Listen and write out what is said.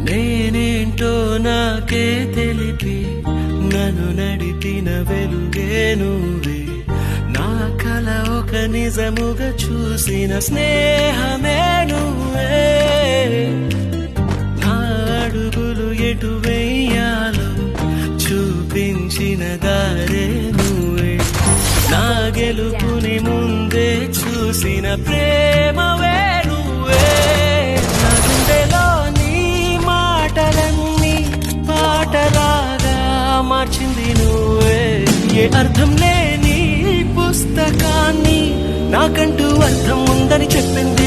నేనేంటో నాకే తెలిపి నన్ను నడిపిన వెలుగే నువ్వే, నా కల ఒక నిజముగా చూసిన స్నేహమే నువ్వే. నా అడుగులు ఎటు వెయ్యాలో చూపించిన దారే నువ్వే, నా గెలుపుని ముందే చూసిన ప్రేమవే నువ్వే. నా గుండెలో నీ మాటలన్నీ పాటలాగా మార్చింది నువ్వే. ఏ అర్థం లేని పుస్తకాన్ని నాకంటూ అర్థం ఉందని చెప్పింది